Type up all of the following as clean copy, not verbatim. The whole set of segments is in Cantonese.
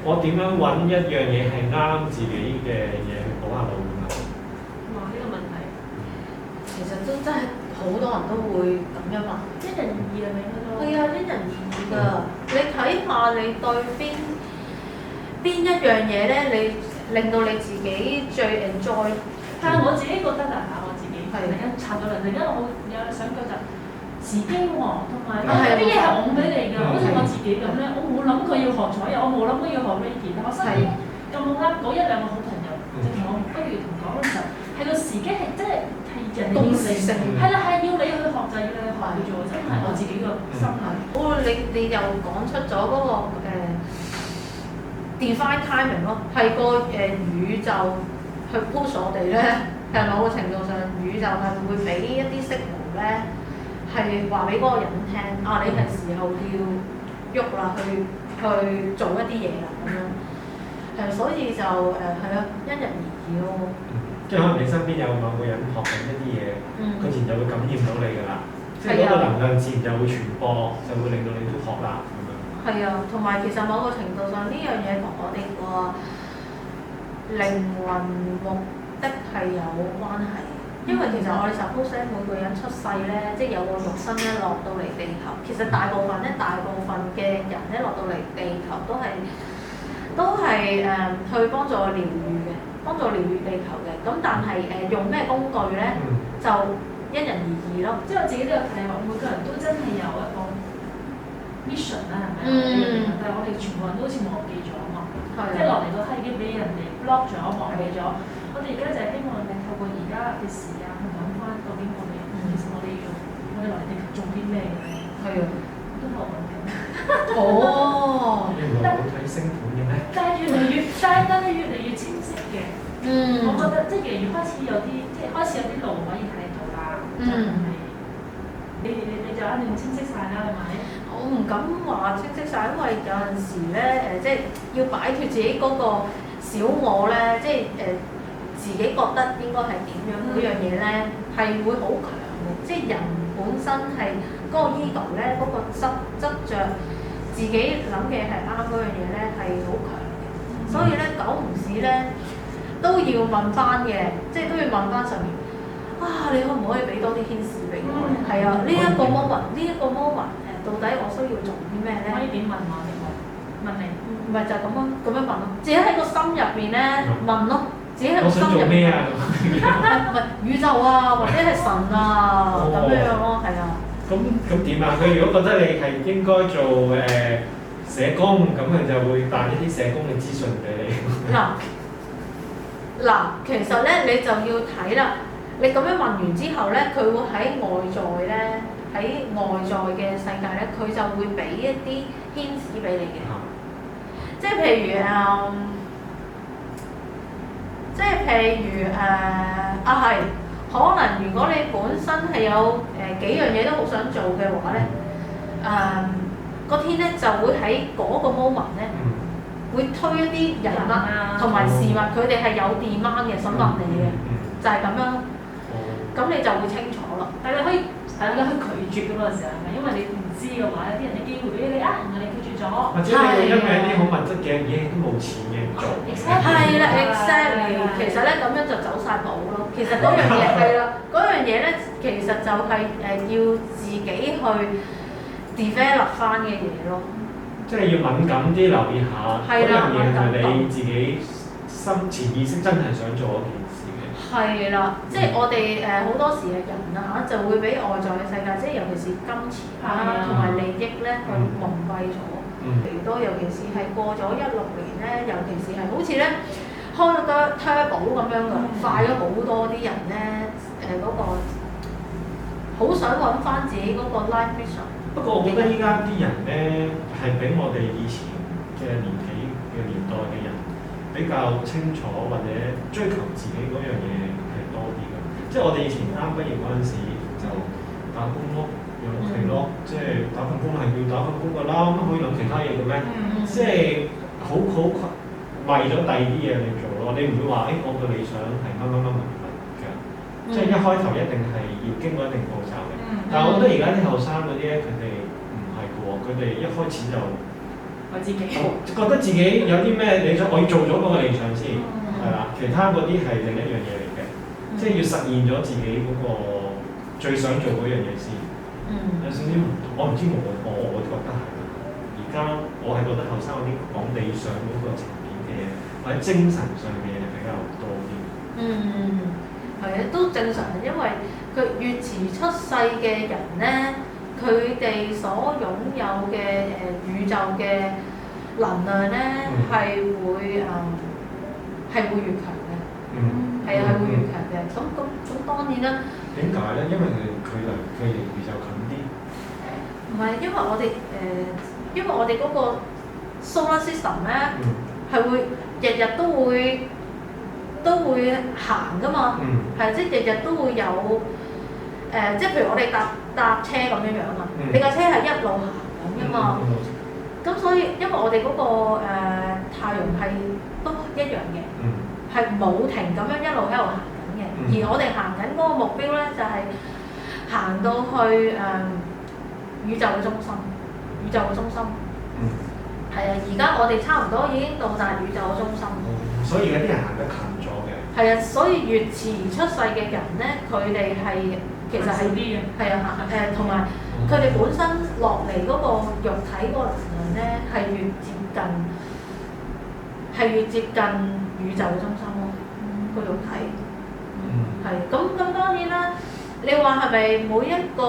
我點樣揾一樣嘢係啱自己嘅嘢去補下腦咁啊？哇！呢個問題其實都真係好多人都會咁樣問。因人而異係咪應該都？係啊，因人而異㗎。你睇下你對邊一樣嘢咧，你令到你自己最 enjoy。但係我自己覺得啊，我自己係突然間插咗嚟，突然間我有想講就時機喎，同埋有係啲嘢係我俾你㗎，好似我自己咁咧，我冇諗過要學彩油，我冇諗過要學 Reiki，但我身邊咁啱嗰一兩個好朋友，直情我不如同講嘅時候，係個時機係真係人哋要你，係啦，係要你去學就要你去學嘅啫喎，真係我自己個心態。你又講出咗嗰個divine timing 咯，係個宇宙去 push 我哋咧，係某個程度上宇宙係會俾一啲 signal 咧，係話俾嗰個人聽，啊你係時候要喐啦，去做一啲嘢啦咁樣，所以就係啊，因人而異咯。即係可能你身邊有某個人學緊一啲嘢，佢自然就會感染到你㗎啦。即係嗰個能量自然就會傳播，就會令到你都學啦咁樣。係啊，同埋其實某個程度上呢樣嘢同我哋個靈魂目的係有關係，因為其實我哋 suppose 每個人出世咧，即係有個肉身咧落到嚟地球，其實大部分嘅人咧落到嚟地球都係去幫助療愈嘅，幫助療愈地球嘅。咁但係用咩工具咧，就因人而異咯。即係我自己都有睇話，每個人都真係有一個 mission 啦，係咪？但係我哋全部人都好似忘記咗啊嘛，即係落嚟嗰刻已經俾人哋 block 咗、忘記咗。我哋而家就係希望你透過而家嘅時間去諗翻，究竟其實我哋落嚟地球做啲咩嘅咧？係啊，都學緊嘅。哦，你唔係好睇星盤嘅咩？但係越嚟越清晰嘅。我覺得即係越開始有啲，即係開始有啲路可以睇到啦。就係你就一定清晰晒啦，係咪？我唔敢話清晰晒，因為有陣時咧即係要擺脱自己嗰個小我咧，即係自己覺得應該係點樣嗰樣嘢咧，係會好強嘅。即係人本身係嗰個 ego 咧，嗰個執著自己諗嘅係啱嗰樣嘢咧，係好強嘅。所以咧，久唔時咧都要問翻嘅，即係都要問翻上面。啊！你可唔可以俾多啲顯示俾我？係啊，呢一個 moment 到底我需要做啲咩咧？可以點問我？問你？唔係就係咁樣問咯，自己喺個心入邊咧問咯，自己喺個心入邊。我想做咩啊？唔係宇宙啊，或者係神啊咁樣咯，係啊。咁點啊？佢如果覺得你係應該做社工，咁佢就會彈一啲社工嘅資訊俾你。嗱，其實咧你就要睇啦。你咁樣問完之後咧，佢會喺外在咧，喺外在嘅世界咧，佢就會俾一啲牽使俾你嘅。即係譬如係，可能如果你本身係有幾樣嘢都好想做嘅話咧，個天咧就會喺嗰個 moment 咧，會推一啲人物同埋事物，佢哋係有 demand 嘅，想問你嘅，就係咁樣。咁你就會清楚啦。但係你可以拒絕嗰個時候係咪？因為你唔知嘅話，有啲人嘅機會俾你啊，然後你拒絕咗。或者你因為一啲好物質嘅嘢都冇錢嘅做。係啦 ，exactly。其實咧咁樣就走晒步咯。其實嗰樣嘢係啦，嗰樣嘢咧其實就係要自己去 develop 翻嘅嘢咯。即係要敏感啲留意下嗰樣嘢係你自己心潛意識真係想做嗰件事嘅。係啦，即係我哋好多時嘅人啊就會俾外在嘅世界，即係尤其是金錢啦同埋利益咧去蒙蔽咗。譬如多，尤其是係過咗16年咧，尤其是係好似咧開咗個 turbo 咁樣嘅，快咗好多啲人咧嗰個好想揾翻自己嗰個 life mission。不過我覺得依家啲人咧係比我哋以前嘅年代嘅人比較清楚或者追求自己嗰樣嘢係多啲嘅。即係我哋以前啱畢業嗰陣時就打工咯，有係咯，即係打份工係要打份工㗎啦，乜可以諗其他嘢嘅咩？即係好為咗第二啲嘢嚟做咯。你唔會話我個理想係乜㗎，即係一開頭一定係要經過一定步驟嘅。但係我覺得而家啲後生嗰啲咧，佢哋唔係嘅喎，佢哋一開始就我自己。我覺得自己有啲咩理想，我要做咗嗰個理想先，係啦。其他嗰啲係另一樣嘢嚟嘅，即係要實現咗自己嗰個最想做嗰樣嘢先。有少少唔同，我唔知我覺得係。而家我係覺得後生嗰啲講理想嗰個層面嘅嘢，或者精神上嘅嘢比較多啲。係啊，都正常，因為佢越遲出世嘅人咧，佢哋所擁有嘅宇宙嘅能量咧係會越強嘅。係啊，係會越強嘅。咁當然啦。點解咧？因為佢離宇宙近啲。唔係，因為我哋嗰個 solar system 咧係會日日都會行噶嘛。係即係日日都會有即係譬如我哋搭車咁樣啊。你架車係一路行緊噶嘛。咁所以因為我哋嗰個太陽系都一樣嘅，係冇停咁樣一路喺度行緊嘅。而我哋行緊嗰個目標咧就係行到去宇宙嘅中心。係啊，而家我哋差唔多已經到達宇宙嘅中心。所以有啲人行得近咗嘅。係啊，所以越遲出世嘅人咧，佢哋係其實係啲嘅。係啊，同埋佢哋本身落嚟嗰個肉體嗰個能量咧，係越接近宇宙嘅中心咯。個肉體。係咁當然啦，你話係咪每一個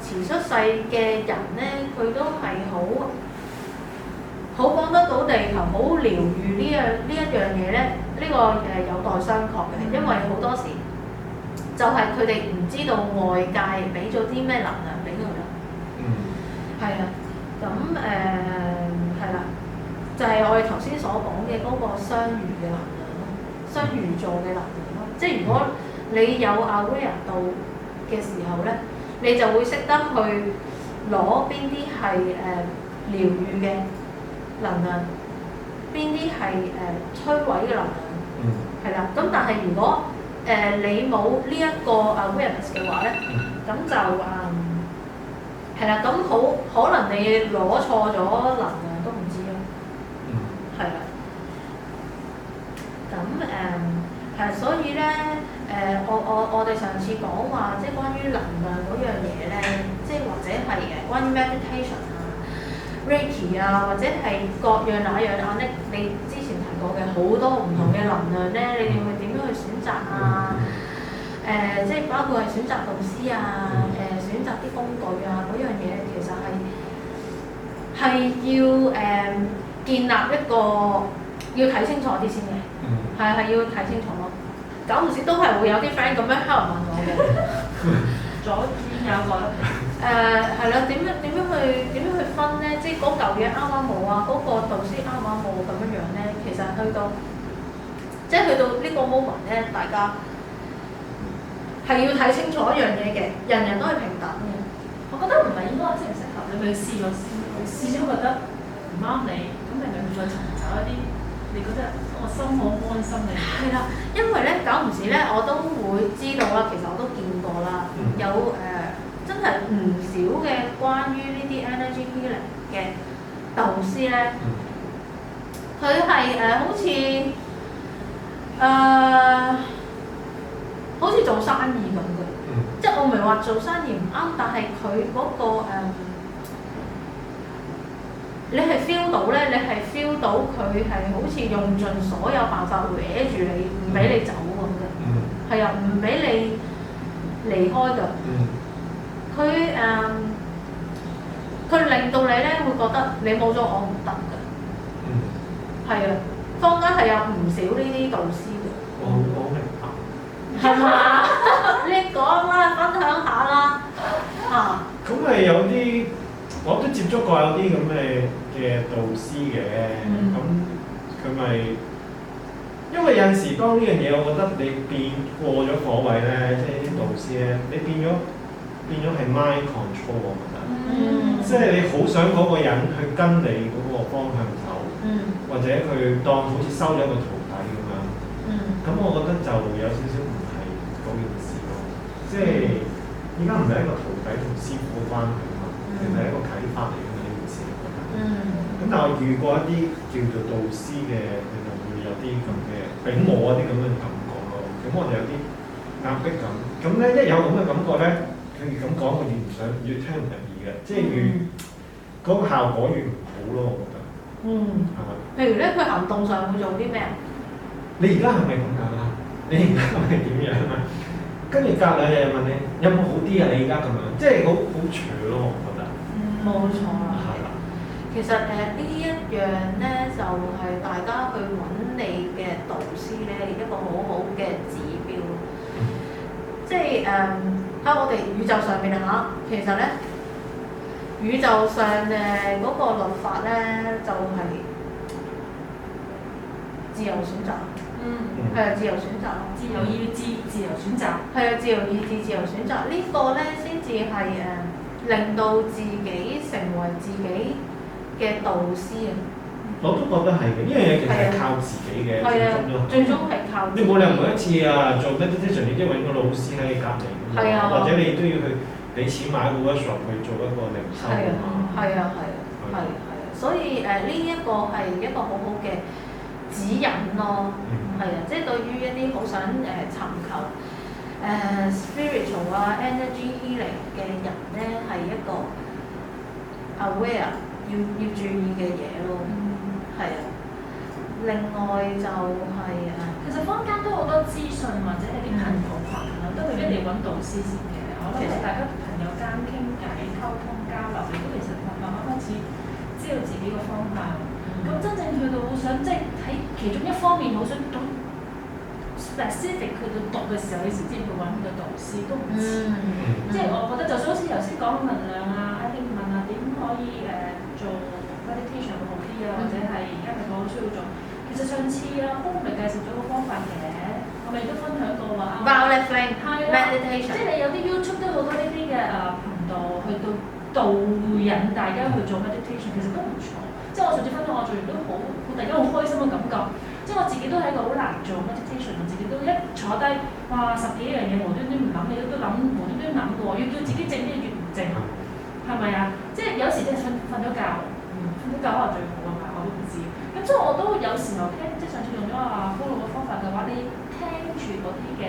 遲出世嘅人咧，佢都係好幫得到地球，好療愈呢一樣嘢咧？呢個有待商榷嘅，因為好多時就係佢哋唔知道外界俾咗啲咩能量俾佢啦。係啊，咁係啦，就係我哋頭先所講嘅嗰個雙魚嘅能量咯，雙魚座嘅能量咯。即係如果你有 aware 到嘅時候咧，你就會識得去攞邊啲係療愈嘅能量，邊啲係摧毀嘅能量，係啦。咁但係如果你冇呢一個 awareness 嘅話咧，咁就係啦。咁可能你攞錯咗能量都唔知咯，係啦。咁係，所以咧我哋上次講話，即係關於能量嗰樣嘢咧，即係或者係關於 meditation 啊、Reiki 啊，或者係各樣那樣啊，你之前提過嘅好多唔同嘅能量咧，你哋會點樣去選擇啊？即係包括係選擇導師啊，選擇啲工具啊，嗰樣嘢其實係要建立一個要睇清楚啲先嘅，係要睇清楚咯。久唔時都係會有啲 friend 咁樣喺度問我嘅，左邊有個係啦，點樣去分咧？即係嗰嚿嘢啱啱冇啊，嗰個導師啱啱冇咁樣咧，其實去到呢個 moment 咧，大家係要睇清楚一樣嘢嘅，人人都係平等嘅。我覺得唔係應該適唔適合你去試咗先，試咗覺得唔啱你，咁你咪再尋找一啲你覺得我心好安心嘅。係啦，因為咧久唔時咧，我都會知道啦，其實我都見過啦，有真係唔少嘅關於呢啲 energy healing 嘅導師咧，佢係好似做生意咁嘅，即係我唔係話做生意唔啱，但係佢嗰個你係 feel 到咧，你係 feel 到佢係好似用盡所有辦法搲住你，唔俾你走咁嘅，係啊，唔俾你離開㗎。佢令到你咧會覺得你冇咗我唔得㗎。係啊，坊間係有唔少呢啲導師嘅。我明白。係嘛？你講啦，分享下啦。咁係有啲，我都接觸過有啲咁嘅導師嘅，咁佢咪，因為有陣時當呢樣嘢，我覺得你變過咗火位咧，即係啲導師咧，你變咗係 mind control， 我覺得，即係你好想嗰個人去跟你嗰個方向走，或者佢當好似收咗一個徒弟咁樣，咁我覺得就有少少唔係嗰件事咯，即係依家唔係一個徒弟同師傅嘅關係嘛，其實係一個啟發嚟嘅，你唔知咁但係我遇過一啲叫做導師嘅，佢就會有啲咁嘅俾我一啲咁嘅感覺咯。咁我哋有啲壓迫感。咁咧一有咁嘅感覺咧，佢越咁講，我越唔想，越聽唔入耳嘅，即係越嗰個效果越唔好咯，我覺得。係咪？譬如咧，佢行動上會做啲咩啊？你而家係咪咁㗎？你而家係咪點樣啊？跟住隔兩日又問你有冇好啲啊？你而家咁樣，即係好扯咯，我覺得。冇錯啦。係啦。其實呢一樣咧，就係大家去揾你嘅導師咧，一個好好嘅指標。即係喺我哋宇宙上面啊，其實咧宇宙上嗰個律法咧，就係自由選擇。係啊，自由選擇咯，自由意志、自由選擇。係啊，自由意志、自由選擇呢個咧，先至係令到自己成為自己嘅導師啊！我都覺得係嘅，呢樣嘢其實係靠自己嘅，最終係靠自己。你冇理由每一次啊做 meditation，你都揾個老師喺你隔離㗎嘛，或者你都要去俾錢買個 workshop 去做一個靈修㗎嘛。係啊，所以呢一個係一個好好嘅指引咯。係啊，即係對於一啲好想尋求spiritual 啊 energy healing 嘅人咧，係一個 aware 要注意嘅嘢咯。係啊，另外就係其實坊間都好多資訊或者係啲頻道群啊，都未必一定揾導師先嘅。我諗大家朋友間傾偈、溝通交流，亦都其實慢慢開始知道自己個方向。咁真正去到好想即係喺其中一方面好想咁 specific 去到讀嘅時候，你先至會揾個導師，都唔遲。即係我覺得，就算好似頭先講嘅能量啊，阿興問啊，點可以做 meditation 會好啲啊，或者係而家係我好需要做。其實上次啊，空咪介紹咗個方法嘅，我咪都分享過話。Violet Flame meditation，即係你有啲 YouTube 都好多呢啲嘅頻道去到導引大家去做 meditation，其實都唔錯。即係我上次分享我做完都好突然間好開心嘅感覺。即係我自己都係一個好難做 meditation，我自己都一坐低，哇10幾樣嘢無端端唔諗，你都諗無端端諗過，要叫自己靜啲越唔靜，係咪啊？即係有時即係瞓咗覺，瞓咗覺可能最好啊嘛，我都唔知。咁所以我都有時候聽，即係上次用咗Paulo嘅方法嘅話，你聽住嗰啲嘅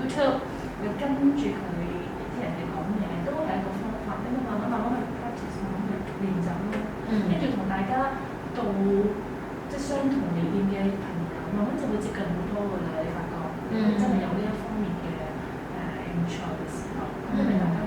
YouTube，要跟住佢啲人哋講嘢，都係一個方法，咁慢慢去 practice，慢慢去練習咯。跟住同大家到即係相同理念嘅朋友，慢慢就會接近好多㗎啦。你發覺，真係有呢一方面嘅興趣嘅時候，咁咪大家